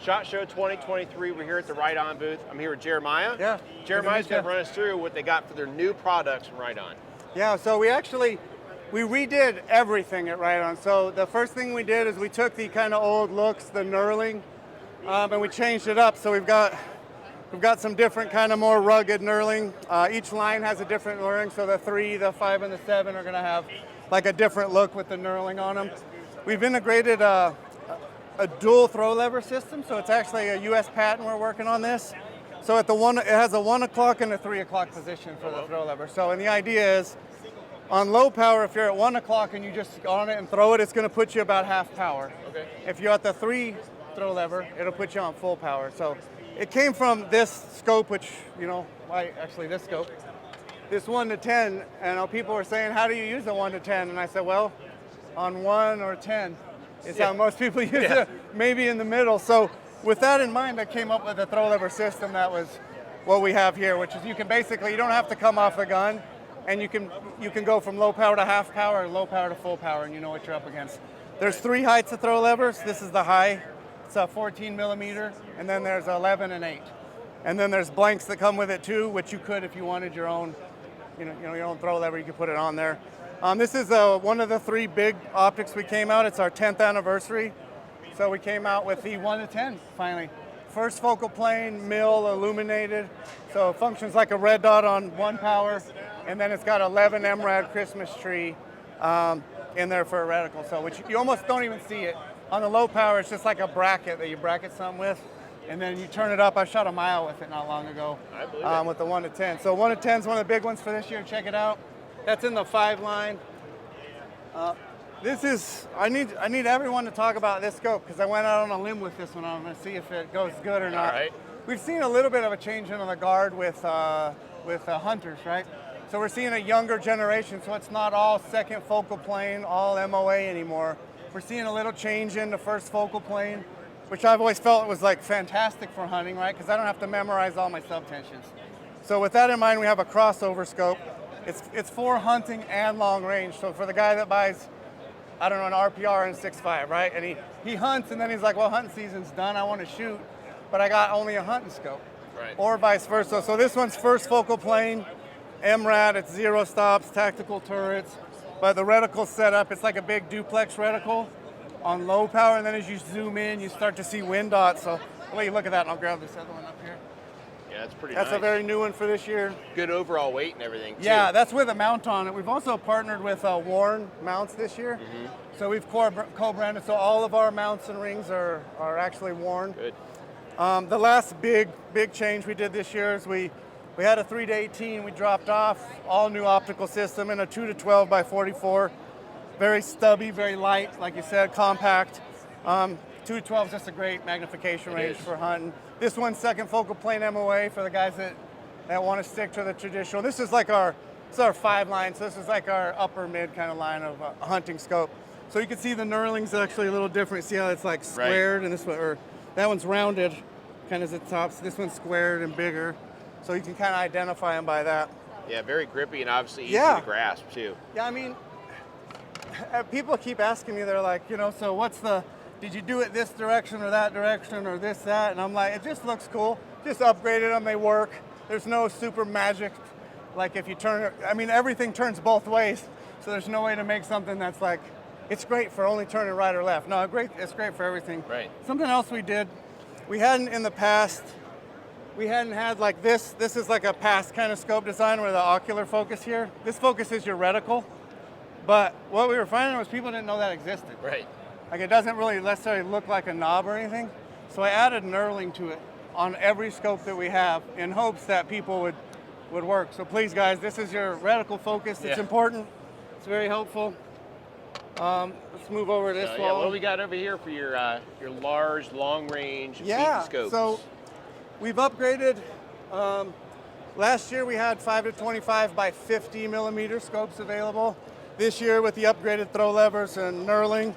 SHOT Show 2023. We're here at the Riton booth. I'm here with Jeremiah. Yeah. Jeremiah's going to run us through what they got for their new products from Riton. Yeah, so we redid everything at Riton. So the first thing we did is we took the kind of old looks, the knurling, and we changed it up. So we've got some different kind of more rugged knurling. Each line has a different knurling. So the 3, the 5, and the 7 are going to have like a different look with the knurling on them. We've integrated a dual throw lever system. So it's actually a US patent we're working on this. So at it has a 1 o'clock and a 3 o'clock position for the throw lever. So, and the idea is, on low power, if you're at 1 o'clock and you just on it and throw it, it's going to put you about half power. Okay. If you're at the 3 throw lever, it'll put you on full power. So it came from this scope, which, this scope, this 1 to 10, and people were saying, how do you use a 1 to 10? And I said, well, on 1 or 10 is how most people use it, maybe in the middle. So with that in mind, I came up with a throw lever system that was what we have here, which is you don't have to come off the gun, and you can go from low power to half power or low power to full power, and you know what you're up against. There's 3 heights of throw levers. This is the high. It's a 14 millimeter, and then there's 11 and 8. And then there's blanks that come with it too, which you could, if you wanted your own, your own throw lever, you could put it on there. This is one of the 3 big optics we came out. It's our 10th anniversary. So we came out with the 1 to 10 finally. First focal plane, mill, illuminated. So it functions like a red dot on 1 power. And then it's got 11 MRAD Christmas tree in there for a reticle. So which you almost don't even see it. On the low power, it's just like a bracket that you bracket something with. And then you turn it up. I shot a mile with it not long ago with the 1 to 10. So 1 to 10 is one of the big ones for this year. Check it out. That's in the 5 line. I need everyone to talk about this scope because I went out on a limb with this one. I'm going to see if it goes good or not. All right. We've seen a little bit of a change in the guard with hunters, right? So we're seeing a younger generation, so it's not all second focal plane, all MOA anymore. We're seeing a little change in the first focal plane, which I've always felt was like fantastic for hunting, right? Because I don't have to memorize all my subtensions. So with that in mind, we have a crossover scope. It's for hunting and long range. So for the guy that buys, an RPR and 6.5, right? And he hunts and then he's like, well, hunting season's done, I want to shoot, but I got only a hunting scope. Right. Or vice versa. So this one's first focal plane, MRAD, it's 0 stops, tactical turrets, but the reticle's set up, it's like a big duplex reticle on low power, and then as you zoom in, you start to see wind dots. So I'll let you look at that and I'll grab this other one up here. Yeah, that's pretty nice. That's a very new one for this year. Good overall weight and everything, too. Yeah, that's with a mount on it. We've also partnered with Warren mounts this year. Mm-hmm. So we've co-branded, so all of our mounts and rings are actually Warren. Good. The last big change we did this year is we had a 3 to 18, we dropped off, all new optical system in a 2 to 12 by 44. Very stubby, very light, like you said, compact. 2 to 12 is just a great magnification range for hunting. This one's second focal plane MOA for the guys that want to stick to the traditional. This is like our 5 line, so this is like our upper mid kind of line of hunting scope. So you can see the knurling's actually a little different. See how it's like squared, and this one, or that one's rounded, kind of at the top. So this one's squared and bigger, so you can kind of identify them by that. Yeah, very grippy and obviously easy to grasp too. Yeah, I mean, people keep asking me, they're like, so did you do it this direction or that direction or this, that? And I'm like, it just looks cool. Just upgraded them, they work. There's no super magic, like if you turn it, everything turns both ways, so there's no way to make something that's like, it's great for only turning right or left. No, it's great for everything. Right. Something else we did, we hadn't in the past, we hadn't had like this. This is like a past kind of scope design where the ocular focus here. This focus is your reticle, but what we were finding was people didn't know that existed. Right. Like it doesn't really necessarily look like a knob or anything. So I added knurling to it on every scope that we have in hopes that people would work. So please guys, this is your reticle focus. It's important, it's very helpful. Let's move over to this wall. What do we got over here for your large, long-range scopes? So we've upgraded. Last year we had 5 to 25 by 50 millimeter scopes available. This year with the upgraded throw levers and knurling,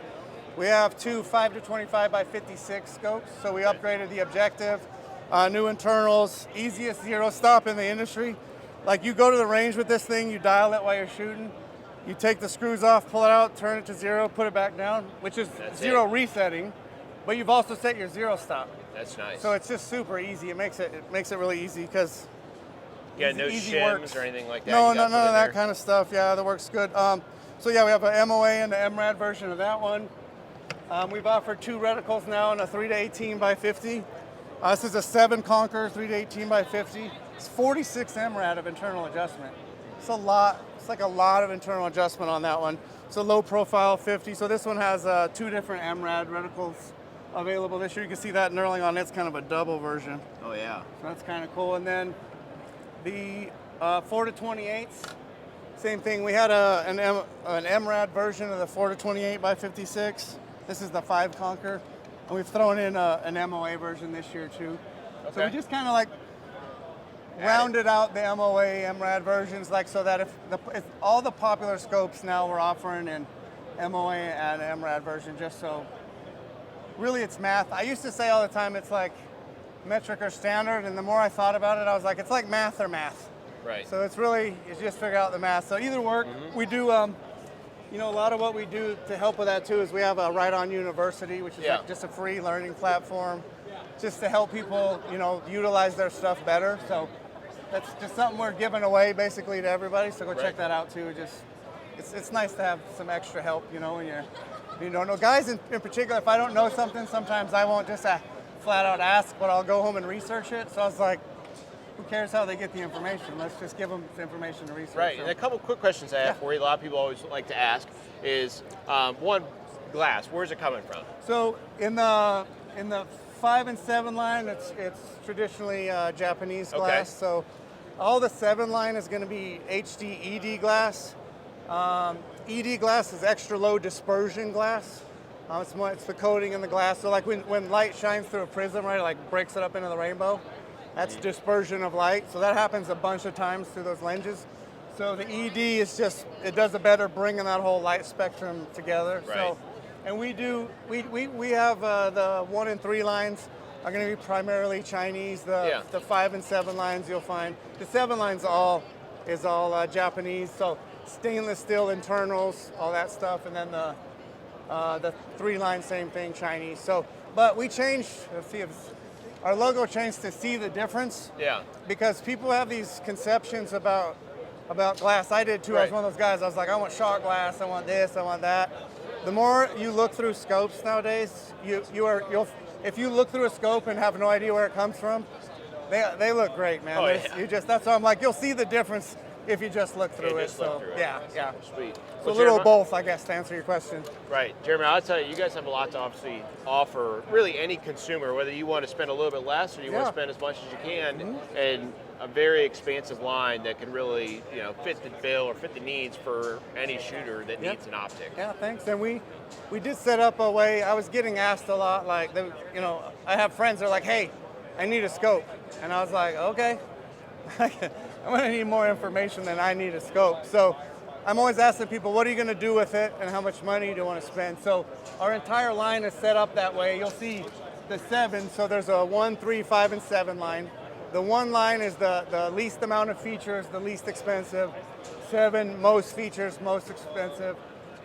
we have 2 5 to 25 by 56 scopes. So we upgraded the objective, new internals, easiest 0 stop in the industry. Like you go to the range with this thing, you dial it while you're shooting. You take the screws off, pull it out, turn it to 0, put it back down, which is 0 resetting, but you've also set your 0 stop. That's nice. So it's just super easy. It makes it really easy because yeah, no shims or anything like that. No, none of that kind of stuff. Yeah, that works good. So yeah, we have an MOA and the MRAD version of that one. We've offered 2 reticles now in a 3 to 18 by 50. This is a 7 Conquer 3 to 18 by 50. It's 46 MRAD of internal adjustment. It's a lot. It's like a lot of internal adjustment on that one. So low profile 50. So this one has 2 different MRAD reticles available this year. You can see that knurling on it's kind of a double version. Oh yeah. So that's kind of cool. And then the 4 to 28s, same thing. We had an MRAD version of the 4 to 28 by 56. This is the 5 Conquer. And we've thrown in an MOA version this year too. Okay. So we just kind of like rounded out the MOA, MRAD versions, like so that if all the popular scopes now we're offering in MOA and MRAD version, just so really it's math. I used to say all the time it's like metric or standard, and the more I thought about it, I was like, it's like math or math. Right. So it's just figure out the math. So either work. We do, you know, a lot of what we do to help with that too is we have a Riton University, which is like just a free learning platform, just to help people, you know, utilize their stuff better. So that's just something we're giving away basically to everybody. So go check that out too. It's nice to have some extra help, you know, when you don't know. Guys in particular, if I don't know something, sometimes I won't just flat out ask, but I'll go home and research it. So I was like, who cares how they get the information? Let's just give them the information to research. Right, so. and a couple quick questions I have for you. A lot of people always like to ask is, one, glass, where's it coming from? So in the 5 and 7 line, it's traditionally Japanese glass. So all the 7 line is going to be HD ED glass. ED glass is extra low dispersion glass. It's the coating in the glass. So like when light shines through a prism, right, it like breaks it up into the rainbow. That's dispersion of light. So that happens a bunch of times through those lenses. So the ED is just, it does a better bringing that whole light spectrum together. Right. So, and we have the 1 and 3 lines are going to be primarily Chinese. The 5 and 7 lines you'll find. The 7 lines is all Japanese. So stainless steel internals, all that stuff, and then the 3 line, same thing, Chinese. So, but we changed. Let's see if our logo changed to see the difference. Yeah. Because people have these conceptions about glass. I did too. I was one of those guys. I was like, I want shot glass. I want this. I want that. The more you look through scopes nowadays, if you look through a scope and have no idea where it comes from, they look great, man. Oh, yeah. That's why I'm like, you'll see the difference if you just look through it. Yeah. Sweet. So a little of both, I guess, to answer your question. Right. Jeremy, I'll tell you, you guys have a lot to obviously offer really any consumer, whether you want to spend a little bit less or you want to spend as much as you can, and a very expansive line that can really, you know, fit the bill or fit the needs for any shooter that needs an optic. Yeah, thanks. And we did set up a way. I was getting asked a lot, like, you know, I have friends that are like, hey, I need a scope. And I was like, okay. I'm going to need more information than I need a scope. So I'm always asking people, what are you going to do with it and how much money do you want to spend? So our entire line is set up that way. You'll see the 7, so there's a 1, 3, 5, and 7 line. The 1 line is the least amount of features, the least expensive. 7, most features, most expensive.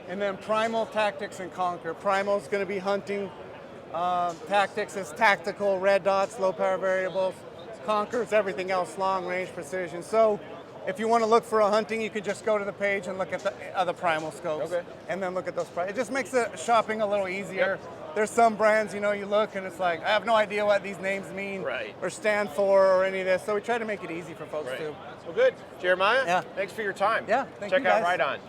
And then Primal, Tactics, and Conquer. Primal is going to be hunting. Tactics is tactical, red dots, low power variables. Conquers everything else, long range precision. So if you want to look for a hunting, you can just go to the page and look at the other Primal scopes, and then look at those. It just makes the shopping a little easier. There's some brands, you know, you look and it's like, I have no idea what these names mean or stand for or any of this. So we try to make it easy for folks too. Well, good. Jeremiah, thanks for your time. Yeah, thank you guys. Check out Riton.